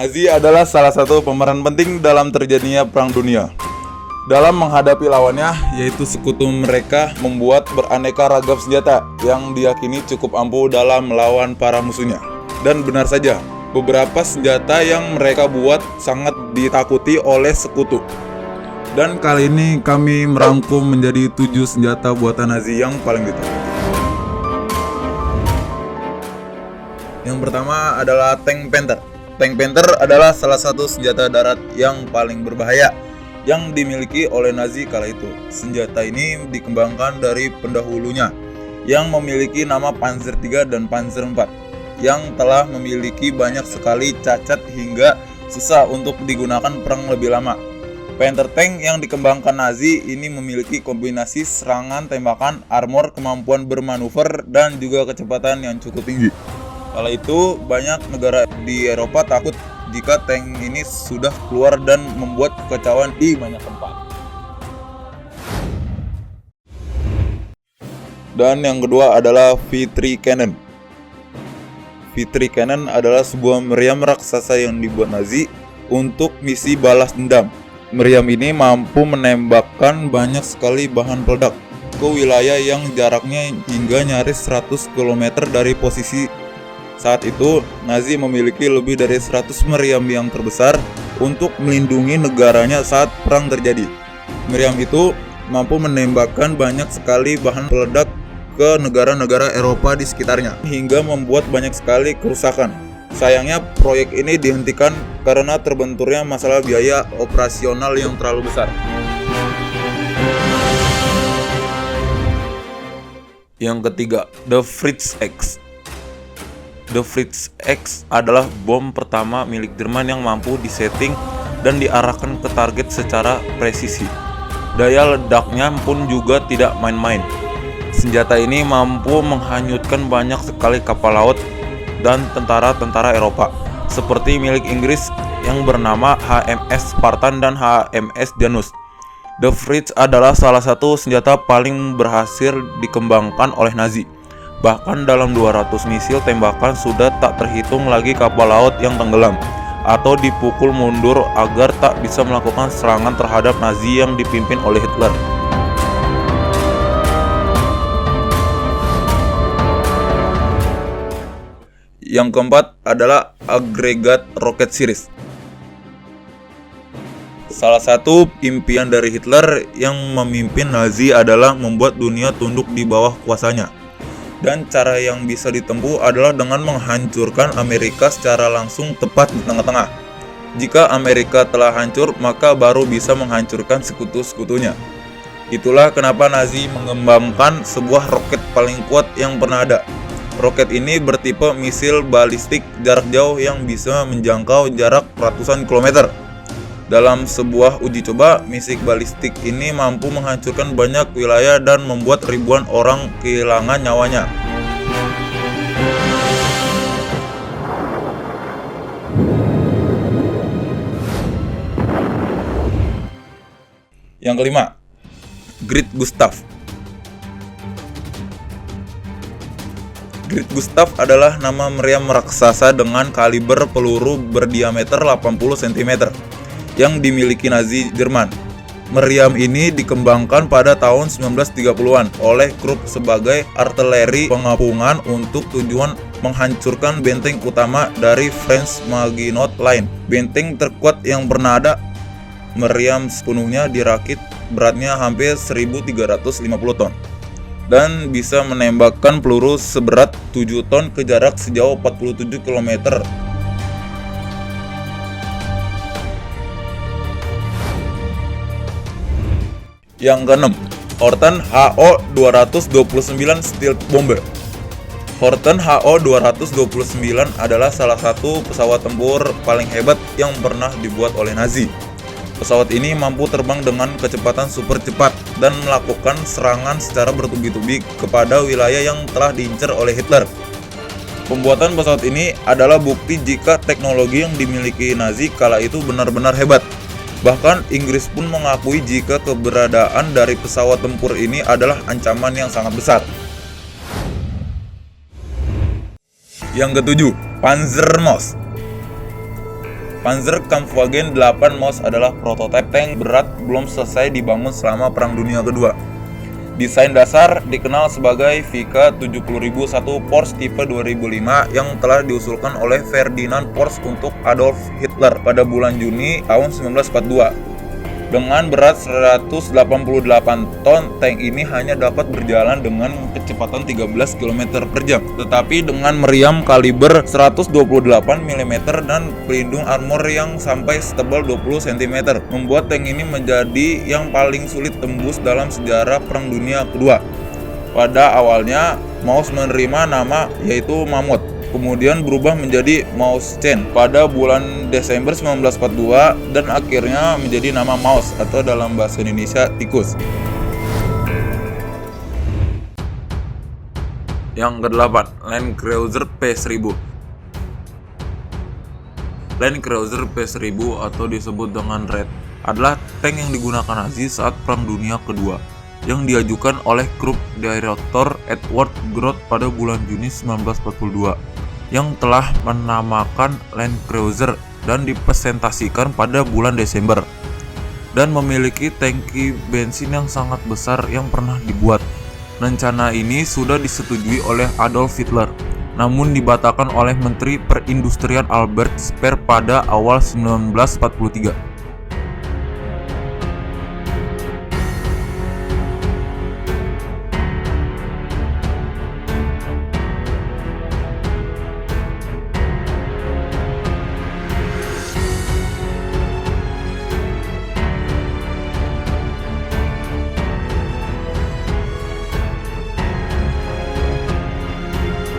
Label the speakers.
Speaker 1: Nazi adalah salah satu pemeran penting dalam terjadinya Perang Dunia. Dalam menghadapi lawannya, yaitu sekutu mereka membuat beraneka ragam senjata yang diyakini cukup ampuh dalam melawan para musuhnya. Dan benar saja, beberapa senjata yang mereka buat sangat ditakuti oleh sekutu. Dan kali ini kami merangkum menjadi 7 senjata buatan Nazi yang paling ditakuti. Yang pertama adalah Tank Panther. Tank Panther adalah salah satu senjata darat yang paling berbahaya yang dimiliki oleh Nazi kala itu. Senjata ini dikembangkan dari pendahulunya yang memiliki nama Panzer III dan Panzer IV yang telah memiliki banyak sekali cacat hingga susah untuk digunakan perang lebih lama. Panther Tank yang dikembangkan Nazi ini memiliki kombinasi serangan, tembakan, armor, kemampuan bermanuver, dan juga kecepatan yang cukup tinggi. Kala itu banyak negara di Eropa takut jika tank ini sudah keluar dan membuat kekacauan di banyak tempat. Dan yang kedua adalah V3 Cannon. V3 Cannon adalah sebuah meriam raksasa yang dibuat Nazi untuk misi balas dendam. Meriam ini mampu menembakkan banyak sekali bahan peledak ke wilayah yang jaraknya hingga nyaris 100 km dari posisi. Saat itu, Nazi memiliki lebih dari 100 meriam yang terbesar untuk melindungi negaranya saat perang terjadi. Meriam itu mampu menembakkan banyak sekali bahan peledak ke negara-negara Eropa di sekitarnya, hingga membuat banyak sekali kerusakan. Sayangnya, proyek ini dihentikan karena terbenturnya masalah biaya operasional yang terlalu besar. Yang ketiga, The Fritz X. The Fritz X adalah bom pertama milik Jerman yang mampu disetting dan diarahkan ke target secara presisi. Daya ledaknya pun juga tidak main-main. Senjata ini mampu menghanyutkan banyak sekali kapal laut dan tentara-tentara Eropa, seperti milik Inggris yang bernama HMS Spartan dan HMS Janus. The Fritz adalah salah satu senjata paling berhasil dikembangkan oleh Nazi. Bahkan dalam 200 misil tembakan sudah tak terhitung lagi kapal laut yang tenggelam atau dipukul mundur agar tak bisa melakukan serangan terhadap Nazi yang dipimpin oleh Hitler. Yang keempat adalah agregat roket series. Salah satu impian dari Hitler yang memimpin Nazi adalah membuat dunia tunduk di bawah kuasanya. Dan cara yang bisa ditempuh adalah dengan menghancurkan Amerika secara langsung tepat di tengah-tengah. Jika Amerika telah hancur, maka baru bisa menghancurkan sekutu-sekutunya. Itulah kenapa Nazi mengembangkan sebuah roket paling kuat yang pernah ada. Roket ini bertipe misil balistik jarak jauh yang bisa menjangkau jarak ratusan kilometer. Dalam sebuah uji coba, misil balistik ini mampu menghancurkan banyak wilayah dan membuat ribuan orang kehilangan nyawanya. Yang kelima, Great Gustav. Great Gustav adalah nama meriam raksasa dengan kaliber peluru berdiameter 80 cm yang dimiliki Nazi Jerman. Meriam ini dikembangkan pada tahun 1930-an oleh Krupp sebagai artileri pengapungan untuk tujuan menghancurkan benteng utama dari French Maginot Line, benteng terkuat yang pernah ada. Meriam sepenuhnya dirakit beratnya hampir 1.350 ton. Dan bisa menembakkan peluru seberat 7 ton ke jarak sejauh 47 km. Yang keenam, Horten HO-229 Stealth Bomber. Horten HO-229 adalah salah satu pesawat tempur paling hebat yang pernah dibuat oleh Nazi. Pesawat ini mampu terbang dengan kecepatan super cepat dan melakukan serangan secara bertubi-tubi kepada wilayah yang telah diincar oleh Hitler. Pembuatan pesawat ini adalah bukti jika teknologi yang dimiliki Nazi kala itu benar-benar hebat. Bahkan Inggris pun mengakui jika keberadaan dari pesawat tempur ini adalah ancaman yang sangat besar. Yang ketujuh, Panzermoose. Panzerkampfwagen 8 Maus adalah prototipe tank berat belum selesai dibangun selama Perang Dunia Kedua. Desain dasar dikenal sebagai VK 70001 Porsche tipe 2005 yang telah diusulkan oleh Ferdinand Porsche untuk Adolf Hitler pada bulan Juni tahun 1942. Dengan berat 188 ton, tank ini hanya dapat berjalan dengan kecepatan 13 km per jam. Tetapi dengan meriam kaliber 128 mm dan pelindung armor yang sampai setebal 20 cm, membuat tank ini menjadi yang paling sulit tembus dalam sejarah Perang Dunia Kedua. Pada awalnya, Maus menerima nama yaitu Mammoth, kemudian berubah menjadi Mauschen pada bulan Desember 1942 dan akhirnya menjadi nama Maus atau dalam bahasa Indonesia tikus. Yang ke-8, Land Cruiser P1000. Land Cruiser P1000 atau disebut dengan Red adalah tank yang digunakan Nazi saat Perang Dunia Kedua, yang diajukan oleh Krupp Director Edward Groth pada bulan Juni 1942, yang telah menamakan Land Cruiser dan dipresentasikan pada bulan Desember, dan memiliki tangki bensin yang sangat besar yang pernah dibuat. Rencana ini sudah disetujui oleh Adolf Hitler, namun dibatalkan oleh Menteri Perindustrian Albert Speer pada awal 1943.